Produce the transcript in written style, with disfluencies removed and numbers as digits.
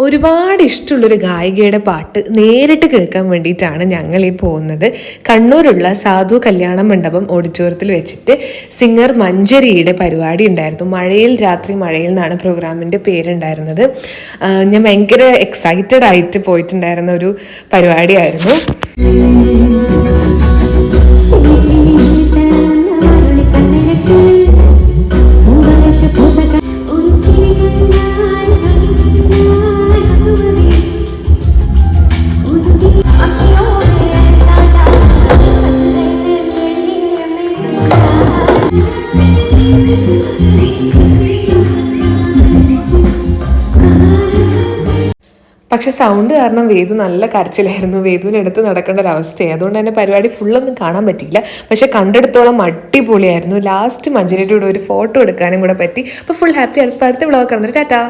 ഒരുപാട് ഇഷ്ടമുള്ളൊരു ഗായികയുടെ പാട്ട് നേരിട്ട് കേൾക്കാൻ വേണ്ടിയിട്ടാണ് ഞങ്ങൾ ഈ പോകുന്നത്. കണ്ണൂരുള്ള സാധു കല്യാണ മണ്ഡപം ഓഡിറ്റോറിയത്തിൽ വെച്ചിട്ട് സിംഗർ മഞ്ജരിയുടെ പരിപാടി ഉണ്ടായിരുന്നു. മഴയിൽ രാത്രി മഴയിൽ എന്നാണ് പ്രോഗ്രാമിൻ്റെ പേരുണ്ടായിരുന്നത്. ഞാൻ ഭയങ്കര എക്സൈറ്റഡ് ആയിട്ട് പോയിട്ടുണ്ടായിരുന്ന ഒരു പരിപാടിയായിരുന്നു. പക്ഷെ സൗണ്ട് കാരണം വേദു നല്ല കരച്ചിലായിരുന്നു. വേദുവിന് എടുത്ത് നടക്കേണ്ട ഒരു അവസ്ഥയായി. അതുകൊണ്ട് തന്നെ പരിപാടി ഫുള്ളൊന്നും കാണാൻ പറ്റിയില്ല. പക്ഷെ കണ്ടെടുത്തോളം അടിപൊളിയായിരുന്നു. ലാസ്റ്റ് മഞ്ജരിയുടെ കൂടെ ഒരു ഫോട്ടോ എടുക്കാനും കൂടെ പറ്റി. അപ്പോൾ ഫുൾ ഹാപ്പി. അടുത്ത വ്ളോഗ് കാണുന്നത്. ടാറ്റാ.